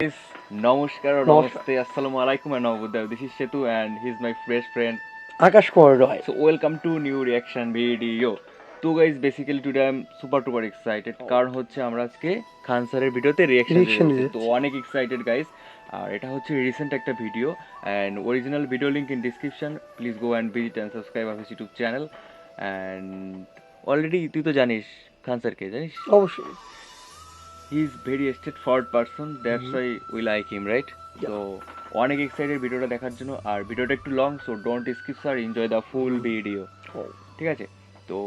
Guys, নমস্কার or নমস্কার। namaste, assalamu alaikum and namabuddha. This is Shetu and he's my fresh friend. Akash Kumar Roy. So welcome to new reaction video. তো guys, basically today I'm super duper excited. কারণ হচ্ছে আমরা আজকে খান স্যারের ভিডিওতে reaction Reaction দিয়েছি। দিয়েছি। তো অনেক এক্সাইটেড গাইস। আর এটা হচ্ছে রিসেন্ট একটা video and original video link in description. Please go and visit and subscribe our YouTube channel. And already তুই তো জানিস খান স্যারকে জানিস? অবশ্যই। He is very straight forward person, that's why we like him, right? তো অনেক excited ভিডিওটা দেখার জন্য। আর ভিডিওটা একটু long, so don't skip sir, enjoy the full video. ঠিক আছে, তো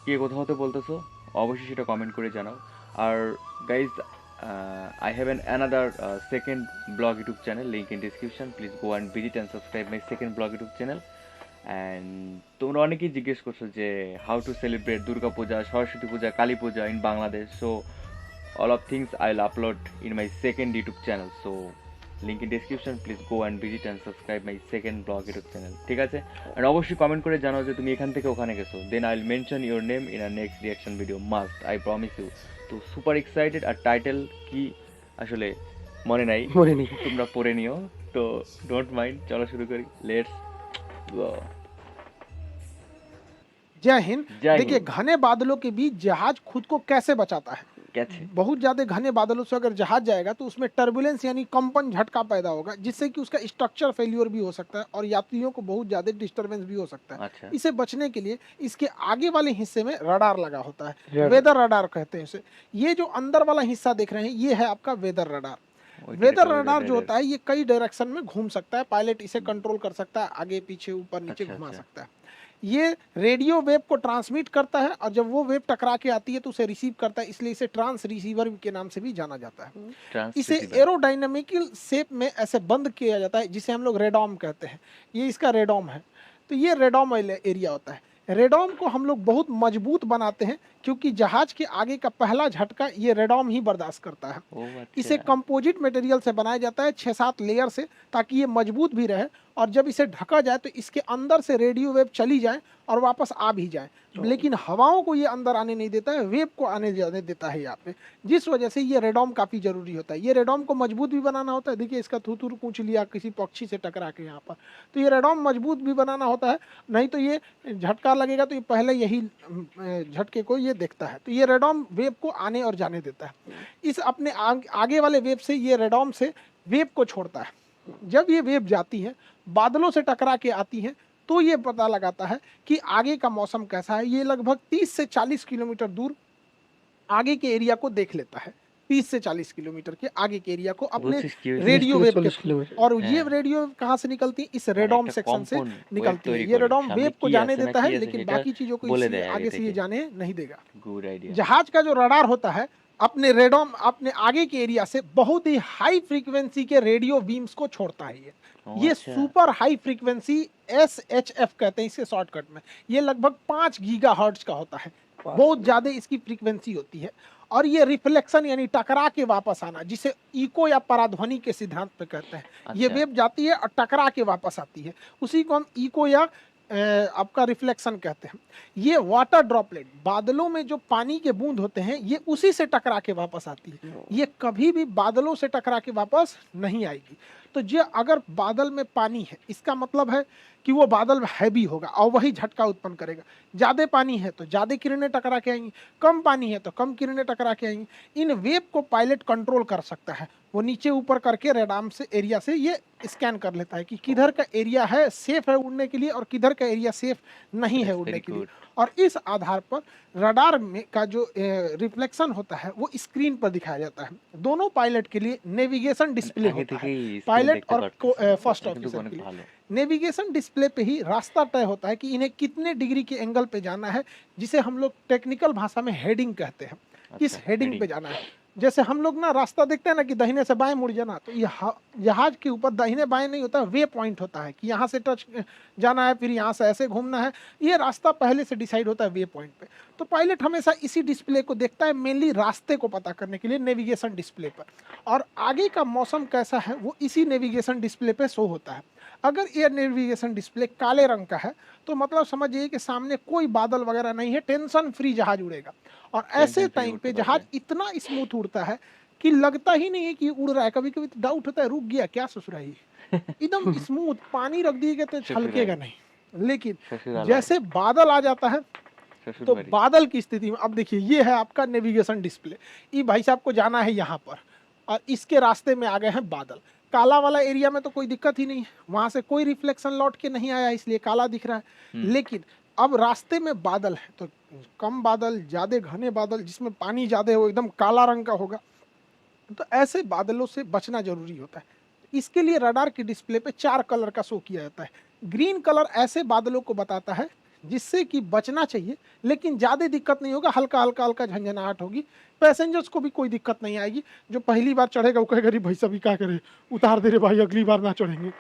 কে কোথাও হতে বলতেছো অবশ্যই সেটা কমেন্ট করে জানাও। আর guys, I have another second blog YouTube channel, link in description. Please go and visit and subscribe my second blog YouTube channel. And তোমরা অনেকেই জিজ্ঞেস করছো যে how to celebrate Durga Puja, Saraswati Puja, Kali Puja in Bangladesh. So all of things I'll upload in my second YouTube channel. So link in description. Please go and visit and subscribe my second blog YouTube channel. ঠিক আছে? আর অবশ্যই comment করে জানাও যে তুমি এখান থেকে ওখানে গেছো। Then I'll mention your name in a next reaction video. Must, I promise you. তো সুপার এক্সাইটেড। আর টাইটেল কি আসলে মনে নাই, তোমরা পড়ে নিও। তো ডোন্ট মাইন্ড, চলো শুরু করি। Let's go. जय हिंद। देखिए, घने बादलों के बीच जहाज खुद को कैसे बचाता है। कैसे? बहुत ज्यादा घने बादलों से अगर जहाज जाएगा तो उसमें टर्बुलेंस यानी कंपन झटका पैदा होगा, जिससे कि उसका स्ट्रक्चर फेल्योर भी हो सकता है और यात्रियों को बहुत ज्यादा डिस्टरबेंस भी हो सकता है। अच्छा। इसे बचने के लिए इसके आगे वाले हिस्से में रडार लगा होता है, वेदर रडार कहते हैं उसे। ये जो अंदर वाला हिस्सा देख रहे हैं ये है आपका वेदर रडार। वेदर रडार जो होता है ये कई डायरेक्शन में घूम सकता है, पायलट इसे कंट्रोल कर सकता है, आगे पीछे ऊपर नीचे घुमा सकता है। ये रेडियो वेव को ट्रांसमिट करता है और जब वो वेव टकरा के आती है तो उसे रिसीव करता है, इसलिए इसे ट्रांस रिसीवर के नाम से भी जाना जाता है। इसे एरोडायनामिकल शेप में ऐसे बंद किया जाता है जिसे हम लोग रेडॉम कहते हैं। ये इसका रेडॉम है। तो ये रेडॉम एरिया होता है। रेडॉम को हम लोग बहुत मजबूत बनाते हैं क्योंकि जहाज के आगे का पहला झटका ये रेडॉम ही बर्दाश्त करता है। इसे कंपोजिट मटेरियल से बनाया जाता है 6-7 लेयर से, ताकि ये मजबूत भी रहे और जब इसे ढका जाए तो इसके अंदर से रेडियो वेव चली जाए और वापस आ भी जाए, लेकिन हवाओं को ये अंदर आने नहीं देता है, वेव को आने जाने देता है यहाँ पे, जिस वजह से ये रेडॉम काफ़ी ज़रूरी होता है। ये रेडॉम को मजबूत भी बनाना होता है। देखिए, इसका थूथूर पूंछ लिया किसी पक्षी से टकरा के यहाँ पर, तो ये रेडॉम मजबूत भी बनाना होता है, नहीं तो ये झटका लगेगा तो ये पहले यही झटके को ये देखता है। तो ये रेडॉम वेव को आने और जाने देता है। इस अपने आगे वाले वेव से ये रेडॉम से वेव को छोड़ता है। जब ये वेव जाती है, बादलों से टकरा के आती है, तो ये पता लगाता है कि आगे का मौसम कैसा है। ये लगभग 30 से 40 किलोमीटर दूर आगे के एरिया को देख लेता है। 30 से 40 किलोमीटर के आगे के एरिया को अपने रेडियो वेव के, और ये रेडियो कहाँ से निकलती है? इस रेडॉम सेक्शन से निकलती है। ये रेडॉम वेव को जाने देता है, लेकिन बाकी चीजों को आगे से ये जाने नहीं देगा। जहाज का जो रडार होता है अपने रेडॉम अपने आगे के एरिया से बहुत ही हाई फ्रीक्वेंसी के रेडियो बीम्स को छोड़ता है। ये सुपर हाई फ्रीक्वेंसी SHF कहते हैं इसके शॉर्टकट में। ये लगभग 5 गीगाहर्ट्ज का होता है, बहुत ज्यादा इसकी फ्रीक्वेंसी होती है। और ये रिफ्लेक्शन यानी टकरा के वापस आना, जिसे इको या पराध्वनि के सिद्धांत पे कहते हैं। ये वेव जाती है और टकरा के वापस आती है, उसी को हम इको या आपका रिफ्लेक्शन कहते हैं। ये वाटर ड्रॉपलेट, बादलों में जो पानी के बूंद होते हैं, ये उसी से टकरा के वापस आती है। ये कभी भी बादलों से टकरा के वापस नहीं आएगी। तो जो अगर बादल में पानी है, इसका मतलब है कि वो बादल हैवी होगा और वही झटका उत्पन्न करेगा। ज़्यादा पानी है तो ज़्यादा किरणें टकरा के आएंगी, कम पानी है तो कम किरणें टकरा के आएंगी। इन वेव को पायलट कंट्रोल कर सकता है। वो नीचे ऊपर करके रेडाम से एरिया से ये स्कैन कर लेता है कि किधर का एरिया है सेफ है उड़ने के लिए और किधर का एरिया सेफ नहीं है उड़ने के लिए। और इस आधार पर रडार में का जो रिफ्लेक्शन होता है वो स्क्रीन पर दिखाया जाता है। दोनों पायलट के लिए नेविगेशन डिस्प्ले होता है, पायलट और फर्स्ट ऑफिसर के लिए। नेविगेशन डिस्प्ले पे ही रास्ता तय होता है कि इन्हें कितने डिग्री के एंगल पे जाना है, जिसे हम लोग टेक्निकल भाषा में हेडिंग कहते हैं। किस हेडिंग पे जाना है? जैसे हम लोग ना रास्ता देखते हैं ना कि दाहिने से बाएं मुड़ जाना, तो ये जहाज के ऊपर दाहिने बाएं नहीं होता, वे पॉइंट होता है कि यहाँ से टच जाना है, फिर यहाँ से ऐसे घूमना है। ये रास्ता पहले से डिसाइड होता है वे पॉइंट पे। तो पायलट हमेशा इसी डिस्प्ले को देखता है, मेनली रास्ते को पता करने के लिए नेविगेशन डिस्प्ले पर, और आगे का मौसम कैसा है वो इसी नेविगेशन डिस्प्ले पे शो होता है। अगर एयर नेविगेशन डिस्प्ले काले रंग का है तो मतलब समझिए कि सामने कोई बादल वगैरह नहीं है, टेंशन फ्री जहाज उड़ेगा। और ऐसे टाइम पे जहाज इतना स्मूथ उड़ता है कि लगता ही नहीं है कि ये उड़ रहा है। कभी कभी तो डाउट होता है, रुक गया क्या ससुराई, एकदम स्मूथ, पानी रख दिएगा तो छलकेगा नहीं। लेकिन ससुराल जैसे बादल आ जाता है ससुर तो बाड़ी। बादल की स्थिति में अब देखिए, ये है आपका नेविगेशन डिस्प्ले। ये भाई साहब को जाना है यहाँ पर, और इसके रास्ते में आ गए हैं बादल। काला वाला एरिया में तो कोई दिक्कत ही नहीं है, वहां से कोई रिफ्लेक्शन लौट के नहीं आया, इसलिए काला दिख रहा है। लेकिन अब रास्ते में बादल है, तो कम बादल, ज्यादा घने बादल, जिसमें पानी ज्यादा हो, एकदम काला रंग का होगा, तो ऐसे बादलों से बचना जरूरी होता है। इसके लिए रडार की डिस्प्ले पे 4 कलर का शो किया जाता है। ग्रीन कलर ऐसे बादलों को बताता है जिससे कि बचना चाहिए, लेकिन ज़्यादा दिक्कत नहीं होगा, हल्का हल्का हल्का झंझनाहट होगी, पैसेंजर्स को भी कोई दिक्कत नहीं आएगी। जो पहली बार चढ़ेगा वो कहेगा अरे भाई साहब क्या करे, उतार दे रे भाई, अगली बार ना चढ़ेंगे।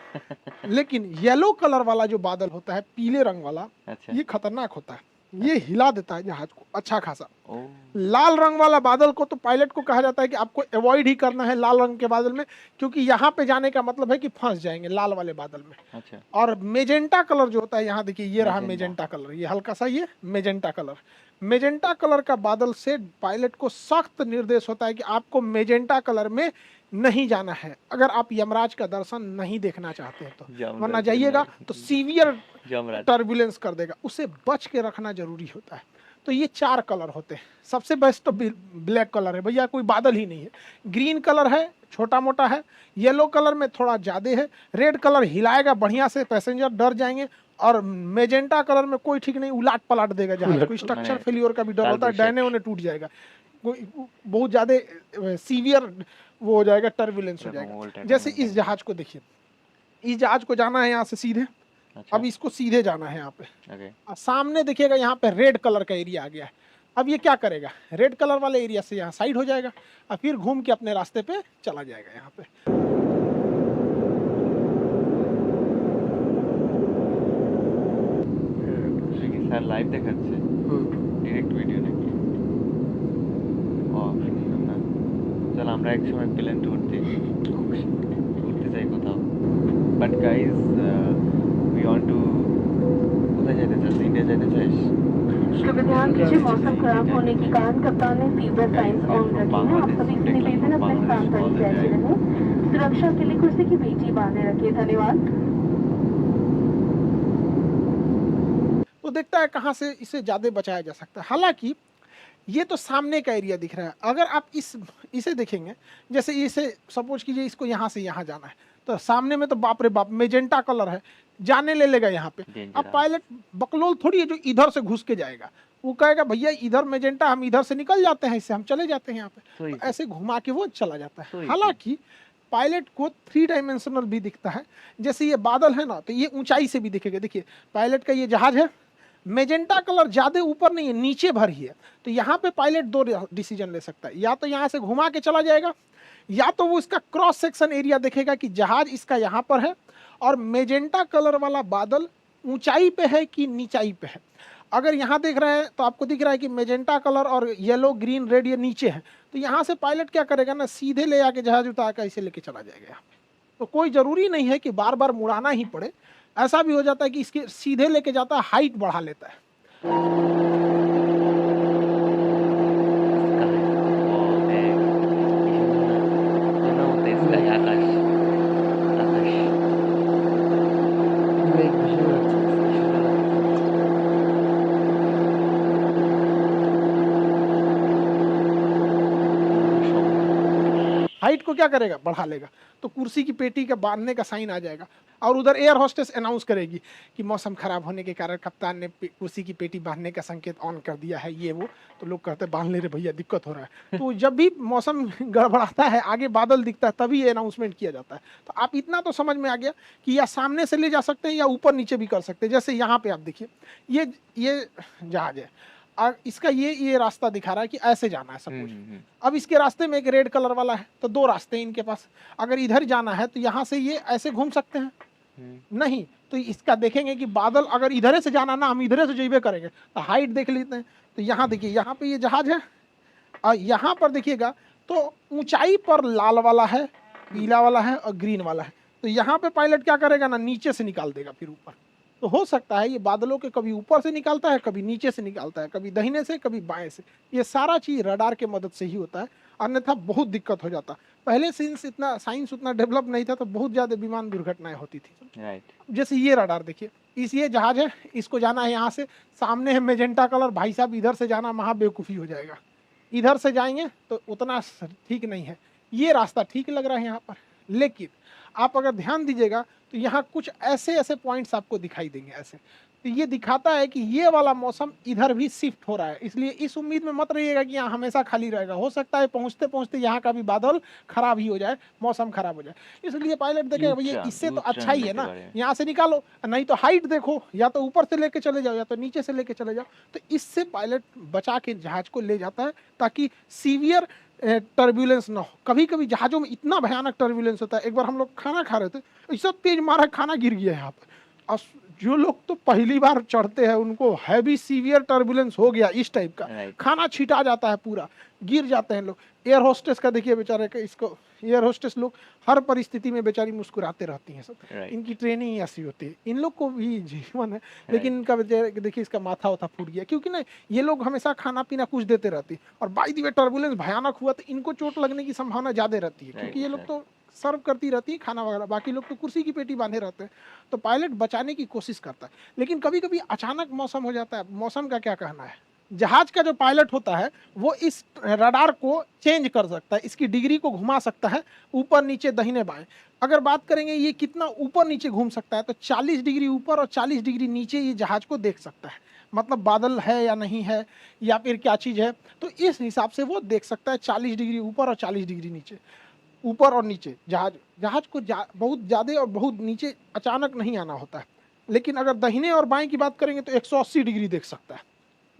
लेकिन येलो कलर वाला जो बादल होता है, पीले रंग वाला, अच्छा। ये खतरनाक होता है, ये हिला देता है जहाज को अच्छा खासा। ओ लाल रंग वाला बादल को तो पायलट को कहा जाता है कि आपको अवॉइड ही करना है लाल रंग के बादल में, क्योंकि यहाँ पे जाने का मतलब है कि फंस जाएंगे लाल वाले बादल में। अच्छा। और मेजेंटा कलर जो होता है, यहाँ देखिए ये रहा मैजेंटा। मेजेंटा कलर, ये हल्का सा ये मेजेंटा कलर। मेजेंटा कलर का बादल से पायलट को सख्त निर्देश होता है कि आपको मेजेंटा कलर में नहीं जाना है, अगर आप यमराज का दर्शन नहीं देखना चाहते हैं तो, यमराज वरना के जाइएगा नहीं। तो सीवियर यमराज। टर्बुलेंस कर देगा, उसे बच के रखना जरूरी होता है। तो ये 4 कलर होते हैं। सबसे बेस्ट तो ब्लैक कलर है भैया, कोई बादल ही नहीं है। ग्रीन कलर है, छोटा मोटा है। येलो कलर में थोड़ा ज्यादा है। रेड कलर हिलाएगा बढ़िया से, पैसेंजर डर जाएंगे। और मेजेंटा कलर में कोई ठीक नहीं, उलाट पलट देगा जहाज को, स्ट्रक्चर मैंने फेलियर का भी डर होता है, टर्बो डायने उन्हें टूट जाएगा, कोई बहुत ज्यादा सीवियर वो हो जाएगा, टर्बुलेंस हो जाएगा। जैसे इस जहाज को देखिए, इस जहाज को जाना है यहाँ से सीधे, अच्छा। अब इसको सीधे जाना है यहाँ पे। ओके। और सामने देखिएगा यहाँ पे रेड कलर का एरिया आ गया है। अब ये क्या करेगा, रेड कलर वाले एरिया से यहाँ साइड हो जाएगा और फिर घूम के अपने रास्ते पे चला जाएगा यहाँ पे। স্যার লাইভ দেখাচ্ছে ডিরেক্ট ভিডিও নাকি? ও শুনলাম না। চল আমরা এক সময় প্লেন ঘুরতে যাই কোথাও। But guys we want to, কোথায় যেতে চাস? ইন্ডিয়া যেতে চাস? कृपया ध्यान दीजिए, मौसम खराब होने के कारण कप्तान ने फीवर साइंस ऑन रखे हैं। आप सभी से निवेदन अपने स्थान पर ही बैठे रहें। सुरक्षा के लिए कुर्सी की पेटी बांधे रखिए। धन्यवाद। तो देखता है कहाँ से इसे ज्यादा बचाया जा सकता है। हालांकि ये तो सामने का एरिया दिख रहा है, अगर आप इसे देखेंगे, जैसे इसे सपोज कीजिए इसको यहाँ से यहाँ जाना है, तो सामने में तो बाप रे बाप मेजेंटा कलर है, जाने ले लेगा यहाँ पे। अब पायलट बकलोल थोड़ी है जो इधर से घुस के जाएगा, वो कहेगा भैया इधर मेजेंटा, हम इधर से निकल जाते हैं, इससे हम चले जाते हैं यहाँ पे, तो ऐसे घुमा के वो चला जाता है। हालांकि पायलट को 3 डायमेंशनल भी दिखता है, जैसे ये बादल है ना, तो ये ऊंचाई से भी दिखेगा। देखिए पायलट का ये जहाज है, मेजेंटा कलर ज्यादा ऊपर नहीं है, नीचे भर ही है, तो यहाँ पे पायलट 2 डिसीजन ले सकता है, या तो यहाँ से घुमा के चला जाएगा, या तो वो इसका क्रॉस सेक्शन एरिया देखेगा कि जहाज इसका यहाँ पर है और मेजेंटा कलर वाला बादल ऊंचाई पे है कि नीचाई पे है। अगर यहाँ देख रहे हैं तो आपको दिख रहा है कि मेजेंटा कलर और येलो ग्रीन रेड ये नीचे है, तो यहाँ से पायलट क्या करेगा ना, सीधे ले आके जहाज उतार कर इसे लेके चला जाएगा यहाँ पे। तो कोई जरूरी नहीं है कि बार बार मुड़ाना ही पड़े, ऐसा भी हो जाता है कि इसके सीधे लेके जाता है, हाइट बढ़ा लेता है। हाइट को क्या करेगा, बढ़ा लेगा, तो कुर्सी की पेटी का बांधने का साइन आ जाएगा, और उधर एयर होस्टेस अनाउंस करेगी कि मौसम खराब होने के कारण कप्तान ने कुर्सी की पेटी बांधने का संकेत ऑन कर दिया है, ये वो। तो लोग कहते हैं बांध ले रे भैया, दिक्कत हो रहा है। तो जब भी मौसम गड़बड़ाता है, आगे बादल दिखता है, तभी ये अनाउंसमेंट किया जाता है। तो आप इतना तो समझ में आ गया कि या सामने से ले जा सकते हैं या ऊपर नीचे भी कर सकते हैं। जैसे यहाँ पे आप देखिए, ये जहाज है और इसका ये रास्ता दिखा रहा है कि ऐसे जाना है सपोज। अब इसके रास्ते में एक रेड कलर वाला है, तो 2 रास्ते हैं इनके पास। अगर इधर जाना है तो यहाँ से ये ऐसे घूम सकते हैं, नहीं तो इसका देखेंगे कि बादल अगर इधर से जाना ना, हम इधर से जेबे करेंगे, तो हाइट देख लेते हैं। तो यहाँ देखिए, यहाँ पे ये जहाज है और यहाँ पर देखिएगा तो ऊंचाई पर लाल वाला है, पीला वाला है और ग्रीन वाला है। तो यहाँ पे पायलट क्या करेगा ना, नीचे से निकाल देगा फिर ऊपर। तो हो सकता है ये बादलों के कभी ऊपर से निकालता है, कभी नीचे से निकालता है, कभी दाहिने से, कभी बाएं से। ये सारा चीज रडार के मदद से ही होता है। अन्यथा बहुत दिक्कत हो जाता। पहले साइंस उतना डेवलप नहीं था, तो बहुत ज़्यादा विमान दुर्घटनाएं होती थी। राइट। जैसे ये रडार देखिए, ये जहाज है, इसको जाना है यहाँ से, सामने है मेजेंटा कलर, भाई साहब इधर से जाना महा बेवकूफ़ी हो जाएगा, इधर से जाएंगे तो उतना ठीक नहीं है। ये रास्ता ठीक लग रहा है यहाँ पर, लेकिन आप अगर ध्यान दीजिएगा तो यहाँ कुछ ऐसे ऐसे पॉइंट्स आपको दिखाई देंगे ऐसे, तो ये दिखाता है कि ये वाला मौसम इधर भी शिफ्ट हो रहा है। इसलिए इस उम्मीद में मत रहिएगा कि यहाँ हमेशा खाली रहेगा, हो सकता है पहुँचते पहुँचते यहाँ का भी बादल खराब ही हो जाए, मौसम खराब हो जाए। इसलिए पायलट देखे भैया इससे तो अच्छा ही है ना, यहाँ से निकालो, नहीं तो हाइट देखो, या तो ऊपर से लेके चले जाओ या तो नीचे से लेके चले जाओ। तो इससे पायलट बचा के जहाज को ले जाता है ताकि सीवियर टर्बुलेंस ना हो। कभी कभी जहाज़ों में इतना भयानक टर्बुलेंस होता है। एक बार हम लोग खाना खा रहे थे, ऐसा तेज मारा खाना गिर गया यहाँ पर, और जो लोग तो पहली बार चढ़ते हैं उनको हैवी सीवियर टर्बुलेंस हो गया इस टाइप का, खाना छिटा जाता है, पूरा गिर जाते हैं लोग। एयर होस्टेस का देखिए बेचारे का, इसको एयर होस्टेस लोग हर परिस्थिति में बेचारी मुस्कुराते रहती हैं सब, इनकी ट्रेनिंग ऐसी होती है। इन लोग को भी जीवन है, लेकिन इनका देखिए इसका माथा उथा फूट गया, क्योंकि ना ये लोग हमेशा खाना पीना कुछ देते रहती है, और बाई द वे टर्बुलेंस भयानक हुआ तो इनको चोट लगने की संभावना ज़्यादा रहती है, क्योंकि ये लोग तो सर्व करती रहती है खाना वगैरह, बाकी लोग तो कुर्सी की पेटी बांधे रहते हैं। तो पायलट बचाने की कोशिश करता है, लेकिन कभी कभी अचानक मौसम हो जाता है। मौसम का क्या कहना है, जहाज का जो पायलट होता है वो इस रडार को चेंज कर सकता है, इसकी डिग्री को घुमा सकता है ऊपर नीचे दाहिने बाएं। अगर बात करेंगे ये कितना ऊपर नीचे घूम सकता है, तो 40 डिग्री ऊपर और 40 डिग्री नीचे ये जहाज को देख सकता है, मतलब बादल है या नहीं है या फिर क्या चीज़ है, तो इस हिसाब से वो देख सकता है 40 डिग्री ऊपर और 40 डिग्री नीचे, ऊपर और नीचे। जहाज को बहुत ज़्यादा और बहुत नीचे अचानक नहीं आना होता है। लेकिन अगर दाहिने और बाएं की बात करेंगे तो 180 डिग्री देख सकता है,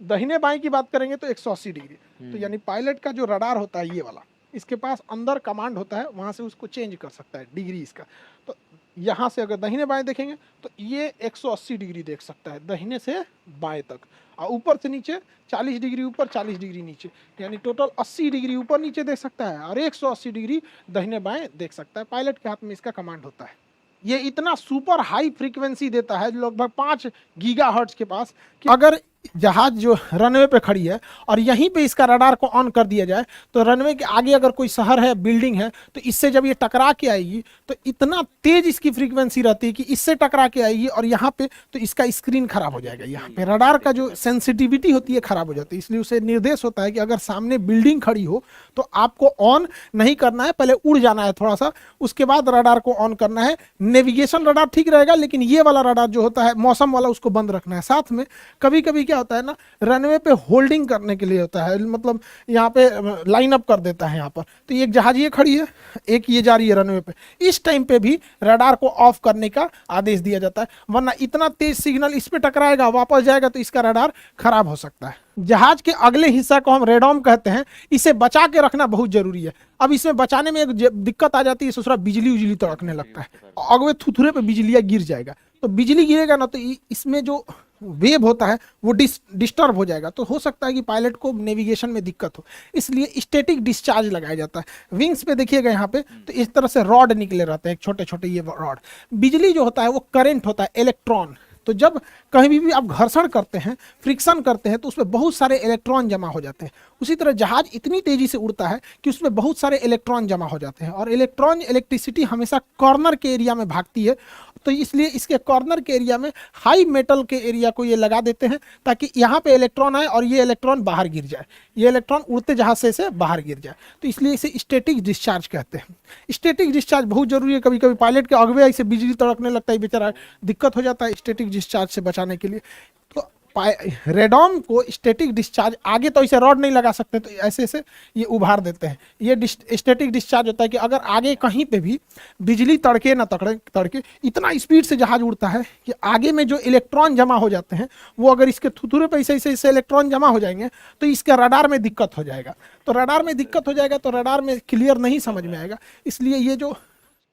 दाहिने बाएं की बात करेंगे तो 180 डिग्री। तो यानी पायलट का जो रडार होता है ये वाला, इसके पास अंदर कमांड होता है, वहाँ से उसको चेंज कर सकता है डिग्री इसका। तो यहाँ से अगर दाहिने बाएं देखेंगे तो ये 180 डिग्री देख सकता है, दाहिने से बाएं तक, और ऊपर से नीचे 40 डिग्री ऊपर 40 डिग्री नीचे, यानी टोटल 80 डिग्री ऊपर नीचे देख सकता है, और 180 डिग्री दाहिने बाएं देख सकता है। पायलट के हाथ में इसका कमांड होता है। ये इतना सुपर हाई फ्रीक्वेंसी देता है, लगभग 5 गीगाहर्ट्ज के पास, कि अगर जहाज जो रनवे पे खड़ी है और यहीं पे इसका रडार को ऑन कर दिया जाए, तो रनवे के आगे अगर कोई शहर है, बिल्डिंग है, तो इससे जब ये टकरा के आएगी तो इतना तेज इसकी फ्रीक्वेंसी रहती है कि इससे टकरा के आएगी, और यहाँ पे तो इसका स्क्रीन खराब हो जाएगा। यहाँ पे रडार का जो सेंसिटिविटी होती है खराब हो जाती है, इसलिए उसे निर्देश होता है कि अगर सामने बिल्डिंग खड़ी हो तो आपको ऑन नहीं करना है, पहले उड़ जाना है थोड़ा सा, उसके बाद रडार को ऑन करना है। नेविगेशन रडार ठीक रहेगा, लेकिन ये वाला रडार जो होता है मौसम वाला, उसको बंद रखना है। साथ में कभी कभी क्या होता है ना, रनवे पे होल्डिंग करने के लिए होता है, मतलब यहाँ पे लाइन अप कर देता है यहाँ पर, तो एक जहाज ये खड़ी है, एक ये जा रही है रनवे पे, इस टाइम पे भी रडार को ऑफ करने का आदेश दिया जाता है, वरना इतना तेज सिग्नल इस पे टकराएगा, वापस जाएगा तो इसका रडार खराब हो सकता है। जहाज के अगले हिस्सा को हम रेडॉम कहते हैं, इसे बचा के रखना बहुत जरूरी है। अब इसमें बचाने में एक दिक्कत आ जाती है, दूसरा बिजली उजली तड़कने लगता है, अगवे थुथुरे पे बिजलियाँ गिर जाएगा, तो बिजली गिरेगा ना तो इसमें जो वेव होता है वो डिस्टर्ब हो जाएगा, तो हो सकता है कि पायलट को नेविगेशन में दिक्कत हो, इसलिए स्टैटिक डिस्चार्ज लगाया जाता है। विंग्स पे देखिएगा यहाँ पे तो इस तरह से रॉड निकले रहते हैं, छोटे छोटे ये रॉड। बिजली जो होता है वो करंट होता है, इलेक्ट्रॉन। तो जब कहीं भी आप घर्षण करते हैं, फ्रिक्शन करते हैं, तो उसमें बहुत सारे इलेक्ट्रॉन जमा हो जाते हैं। उसी तरह जहाज इतनी तेजी से उड़ता है कि उसमें बहुत सारे इलेक्ट्रॉन जमा हो जाते हैं, और इलेक्ट्रिसिटी हमेशा कॉर्नर के एरिया में भागती है, तो इसलिए इसके कॉर्नर के एरिया में हाई मेटल के एरिया को ये लगा देते हैं, ताकि यहाँ पे इलेक्ट्रॉन आए और ये इलेक्ट्रॉन बाहर गिर जाए, ये इलेक्ट्रॉन उड़ते जहाज से बाहर गिर जाए, तो इसलिए इसे स्टैटिक डिस्चार्ज कहते हैं। स्टैटिक डिस्चार्ज बहुत जरूरी है, कभी कभी पायलट के अगवे ऐसे बिजली तड़कने लगता है, बेचारा दिक्कत हो जाता है स्टैटिक डिस्चार्ज से बचाने के लिए। तो रेडॉम को स्टैटिक डिस्चार्ज, आगे तो इसे रॉड नहीं लगा सकते, तो ऐसे ऐसे ये उभार देते हैं। ये स्टैटिक डिस्चार्ज होता है कि अगर आगे कहीं पे भी बिजली तड़के ना तड़के, इतना स्पीड से जहाज उड़ता है कि आगे में जो इलेक्ट्रॉन जमा हो जाते हैं वो अगर इसके थुथुरे पे ऐसे इलेक्ट्रॉन जमा हो जाएंगे तो इसका रडार में दिक्कत हो जाएगा। तो रडार में दिक्कत हो जाएगा तो रडार में क्लियर नहीं समझ में आएगा, इसलिए ये जो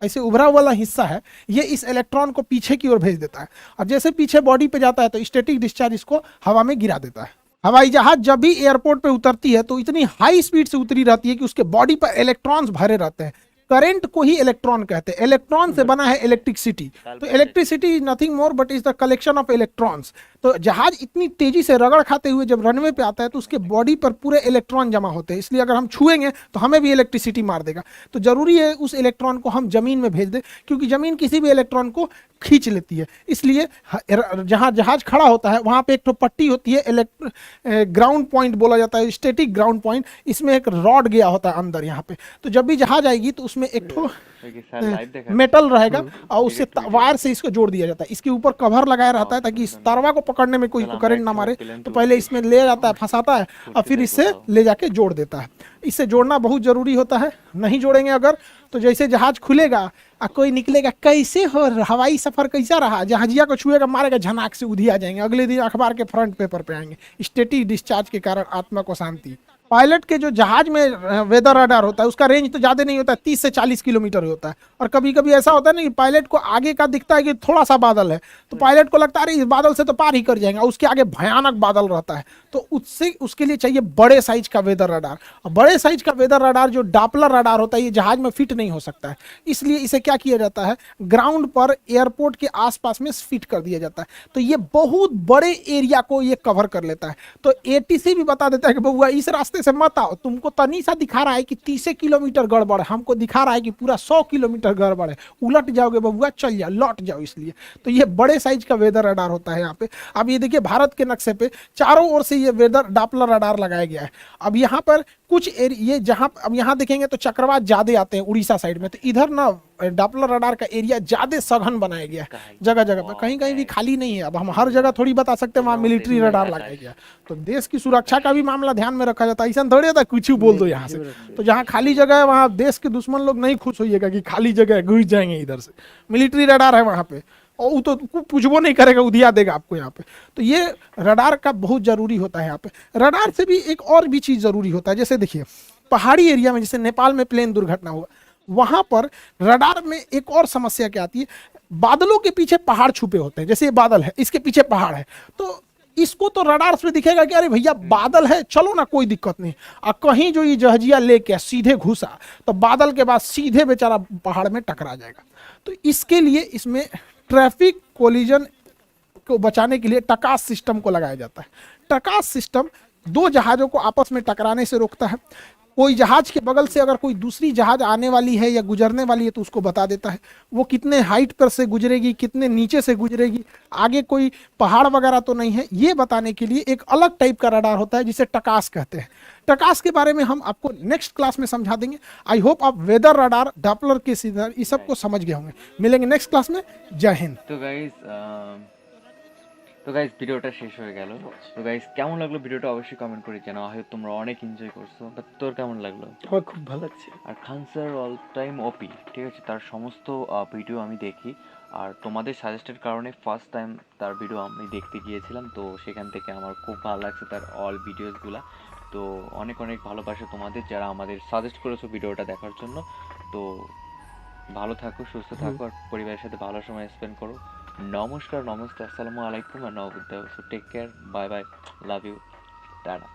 ऐसे उभरा वाला हिस्सा है ये इस इलेक्ट्रॉन को पीछे की ओर भेज देता है, और जैसे पीछे बॉडी पे जाता है तो स्टैटिक डिस्चार्ज इसको हवा में गिरा देता है। हवाई जहाज जब भी एयरपोर्ट पे उतरती है तो इतनी हाई स्पीड से उतरी रहती है कि उसके बॉडी पर इलेक्ट्रॉन्स भरे रहते हैं। करंट को ही इलेक्ट्रॉन कहते हैं, इलेक्ट्रॉन से बना है इलेक्ट्रिसिटी। तो electricity is nothing more but is the collection of electrons. तो जहाज इतनी तेजी से रगड़ खाते हुए जब रनवे पे आता है तो उसके बॉडी पर पूरे इलेक्ट्रॉन जमा होते हैं, इसलिए अगर हम छुएंगे तो हमें भी इलेक्ट्रिसिटी मार देगा। तो जरूरी है उस इलेक्ट्रॉन को हम जमीन में भेज दें, क्योंकि जमीन किसी भी इलेक्ट्रॉन को खींच लेती है। इसलिए जहां जहाज खड़ा होता है वहां पे एक तो पट्टी होती है, ग्राउंड पॉइंट बोला जाता है, स्टैटिक ग्राउंड पॉइंट। इसमें एक रॉड गया होता है अंदर यहाँ पे। तो जब भी जहाज आएगी तो उसमें एक ठो मेटल रहेगा और उससे वायर से इसको जोड़ दिया जाता है। इसके ऊपर कवर लगाया रहता है ताकि इस तारवा को पकड़ने में कोई करंट ना मारे। तो पहले इसमें ले जाता है, फंसाता है और फिर इससे ले जाके जोड़ देता है। इससे जोड़ना बहुत जरूरी होता है, नहीं जोड़ेंगे अगर तो जैसे जहाज खुलेगा और कोई निकलेगा, कैसे हो हवाई सफर कैसा रहा, जहाजिया को छुएगा मारेगा, झनाक से उधिया जाएंगे, अगले दिन अखबार के फ्रंट पेपर पे आएंगे, स्टैटिक डिस्चार्ज के कारण आत्मा को शांति। पायलट के जो जहाज में वेदर रडार होता है उसका रेंज तो ज़्यादा नहीं होता है, 30 से 40 किलोमीटर होता है। और कभी कभी ऐसा होता है ना कि पायलट को आगे का दिखता है कि थोड़ा सा बादल है, तो पायलट को लगता है अरे इस बादल से तो पार ही कर जाएंगे, उसके आगे भयानक बादल रहता है। तो उसके लिए चाहिए बड़े साइज का वेदर रडार। और बड़े साइज का वेदर रडार जो डॉपलर रडार होता है ये जहाज में फिट नहीं हो सकता है, इसलिए इसे क्या किया जाता है, ग्राउंड पर एयरपोर्ट के आसपास में फिट कर दिया जाता है। तो ये बहुत बड़े एरिया को ये कवर कर लेता है। तो एटीसी भी बता देता है कि बउआ इस रास्ते से मत आओ, तुमको तनी सा दिखा रहा है कि 30 किलोमीटर गड़बड़ है, हमको दिखा रहा है कि पूरा 100 किलोमीटर गड़बड़ है, उलट जाओगे बबुआ, चल जाओ, लौट जाओ। इसलिए तो ये बड़े साइज का वेदर रडार होता है यहाँ पे। अब ये देखिए भारत के नक्शे पे चारों ओर से ये वेदर डॉपलर रडार लगाया गया है। अब यहाँ पर कुछ ये जहाँ अब यहाँ देखेंगे तो चक्रवात ज्यादा आते हैं उड़ीसा साइड में, तो इधर ना डॉपलर रडार का एरिया ज्यादा सघन बनाया गया है जगह जगह पर, कहीं कहीं भी खाली नहीं है। अब हम हर जगह थोड़ी बता सकते हैं वहाँ मिलिट्री रडार लगाया गया। तो देश की सुरक्षा का भी मामला ध्यान में रखा जाता है, ऐसा थोड़ी होता है कुछ बोल दो यहाँ से। तो जहाँ खाली जगह है वहाँ देश के दुश्मन लोग नहीं खुश होइएगा कि खाली जगह है घुस जाएंगे इधर से, मिलिट्री रडार है वहाँ पे और वो तो पूछबो नहीं करेगा, उधिया देगा आपको यहाँ पे। तो ये रडार का बहुत जरूरी होता है यहाँ पे। रडार से भी एक और भी चीज जरूरी होता है, जैसे देखिए पहाड़ी एरिया में, जैसे नेपाल में प्लेन दुर्घटना हुआ, वहां पर रडार में एक और समस्या क्या आती है, बादलों के पीछे पहाड़ छुपे होते हैं। जैसे ये बादल है, इसके पीछे पहाड़ है, तो इसको तो रडार से दिखेगा कि अरे भैया बादल है, चलो ना कोई दिक्कत नहीं। और कहीं जो ये जहाजिया लेके सीधे घुसा तो बादल के बाद सीधे बेचारा पहाड़ में टकरा जाएगा। तो इसके लिए इसमें ट्रैफिक कोलिजन को बचाने के लिए टकास सिस्टम को लगाया जाता है। टकास सिस्टम दो जहाजों को आपस में टकराने से रोकता है। कोई जहाज के बगल से अगर कोई दूसरी जहाज आने वाली है या गुजरने वाली है तो उसको बता देता है, वो कितने हाइट पर से गुजरेगी, कितने नीचे से गुजरेगी, आगे कोई पहाड़ वगैरह तो नहीं है, ये बताने के लिए एक अलग टाइप का रडार होता है जिसे टकास कहते हैं। टकास के बारे में हम आपको नेक्स्ट क्लास में समझा देंगे। आई होप आप वेदर रडार, डॉपलर के सिग्नल ये सब को समझ गए होंगे। मिलेंगे नेक्स्ट क्लास में। जय हिंद। তো গাইস ভিডিওটা শেষ হয়ে গেল। তো গাইস কেমন লাগলো ভিডিওটা অবশ্যই কমেন্ট করে জানাও। আই হোপ তোমরা অনেক এনজয় করছো। বাট তোর কেমন লাগলো? আমার খুব ভালো লাগছে। আর খান স্যার অল টাইম ওপি, ঠিক আছে, তার সমস্ত ভিডিও আমি দেখি। আর তোমাদের সাজেস্টেড কারণে ফার্স্ট টাইম তার ভিডিও আমি দেখতে গিয়েছিলাম, তো সেখান থেকে আমার খুব ভালো লাগছে তার অল ভিডিওসগুলো। তো অনেক অনেক ভালোবাসা তোমাদের যারা আমাদের সাজেস্ট করেছো ভিডিওটা দেখার জন্য। তো ভালো থাকো, সুস্থ থাকো আর পরিবারের সাথে ভালো সময় স্পেন্ড করো। নমস্কার, নমস্তে, আসসালামু আলাইকুম আর নবুদ্ধ। So take care, bye bye, love you, tata.